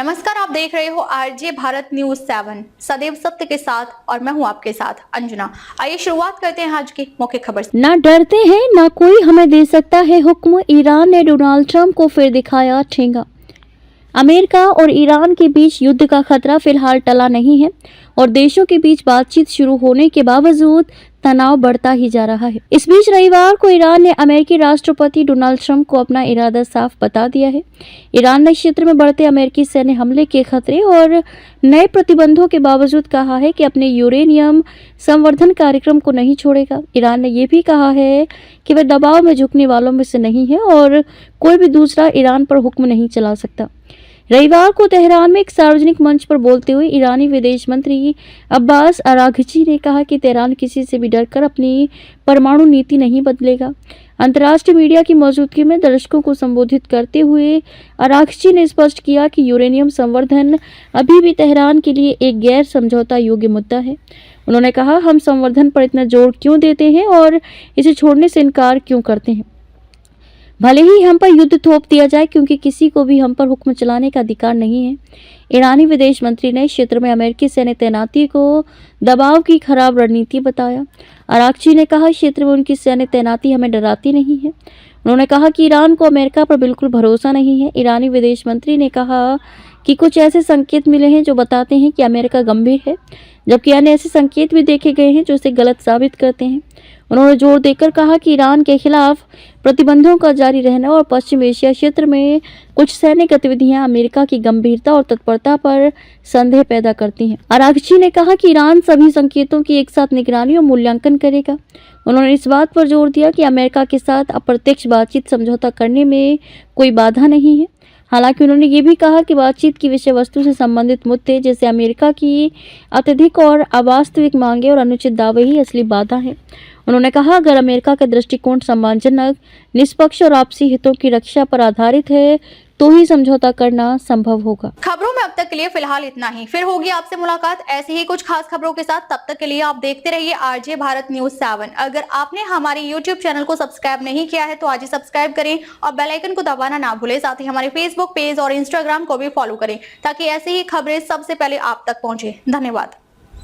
नमस्कार, आप देख रहे हो आरजे भारत न्यूज 7 सदैव सत्य के साथ और मैं हूं आपके साथ अंजना। आइए शुरुआत करते हैं आज की मुख्य खबर से। ना डरते हैं ना कोई हमें दे सकता है हुक्म, ईरान ने डोनाल्ड ट्रंप को फिर दिखाया ठेंगा। अमेरिका और ईरान के बीच युद्ध का खतरा फिलहाल टला नहीं है और देशों के बीच बातचीत शुरू होने के बावजूद तनाव बढ़ता ही जा रहा है। इस बीच रविवार को ईरान ने अमेरिकी राष्ट्रपति डोनाल्ड ट्रंप को अपना इरादा साफ बता दिया है। ईरान ने क्षेत्र में बढ़ते अमेरिकी सैन्य हमले के खतरे और नए प्रतिबंधों के बावजूद कहा है कि अपने यूरेनियम संवर्धन कार्यक्रम को नहीं छोड़ेगा। ईरान ने यह भी कहा है कि वह दबाव में झुकने वालों में से नहीं है और कोई भी दूसरा ईरान पर हुक्म नहीं चला सकता। रविवार को तेहरान में एक सार्वजनिक मंच पर बोलते हुए ईरानी विदेश मंत्री अब्बास अराघची ने कहा कि तेहरान किसी से भी डरकर अपनी परमाणु नीति नहीं बदलेगा। अंतर्राष्ट्रीय मीडिया की मौजूदगी में दर्शकों को संबोधित करते हुए अराघची ने स्पष्ट किया कि यूरेनियम संवर्धन अभी भी तेहरान के लिए एक गैर समझौता योग्य मुद्दा है। उन्होंने कहा, हम संवर्धन पर इतना जोर क्यों देते हैं और इसे छोड़ने से इनकार क्यों करते हैं। भले ही हम पर युद्ध थोप दिया जाए, क्योंकि किसी को भी हम पर हुक्म चलाने का अधिकार नहीं है। ईरानी विदेश मंत्री ने क्षेत्र में अमेरिकी सैन्य तैनाती को दबाव की खराब रणनीति बताया। अराघची ने कहा, क्षेत्र में उनकी सैन्य तैनाती हमें डराती नहीं है। उन्होंने कहा कि ईरान को अमेरिका पर बिल्कुल भरोसा नहीं है। ईरानी विदेश मंत्री ने कहा कि कुछ ऐसे संकेत मिले हैं जो बताते हैं कि अमेरिका गंभीर है, जबकि अन्य ऐसे संकेत भी देखे गए हैं जो इसे गलत साबित करते हैं। उन्होंने जोर देकर कहा कि ईरान के खिलाफ प्रतिबंधों का जारी रहना और पश्चिम एशिया क्षेत्र में कुछ सैन्य गतिविधियां अमेरिका की गंभीरता और तत्परता पर संदेह पैदा करती हैं। अराघची ने कहा कि ईरान सभी संकेतों की एक साथ निगरानी और मूल्यांकन करेगा। उन्होंने इस बात पर जोर दिया कि अमेरिका के साथ अप्रत्यक्ष बातचीत समझौता करने में कोई बाधा नहीं है। हालांकि उन्होंने ये भी कहा कि बातचीत की विषय वस्तु से संबंधित मुद्दे जैसे अमेरिका की अत्यधिक और अवास्तविक मांगे और अनुचित दावे ही असली बाधा है। उन्होंने कहा, अगर अमेरिका का दृष्टिकोण सम्मानजनक, निष्पक्ष और आपसी हितों की रक्षा पर आधारित है तो ही समझौता करना संभव होगा। खबरों में अब तक के लिए फिलहाल इतना ही। फिर होगी आपसे मुलाकात ऐसी ही कुछ खास खबरों के साथ। तब तक के लिए आप देखते रहिए आरजे भारत न्यूज 7। अगर आपने हमारे यूट्यूब चैनल को सब्सक्राइब नहीं किया है तो आज ही सब्सक्राइब करें और बेल आइकन को दबाना ना भूलें। साथ ही हमारे फेसबुक पेज और इंस्टाग्राम को भी फॉलो करें ताकि ऐसी ही खबरें सबसे पहले आप तक पहुंचे। धन्यवाद।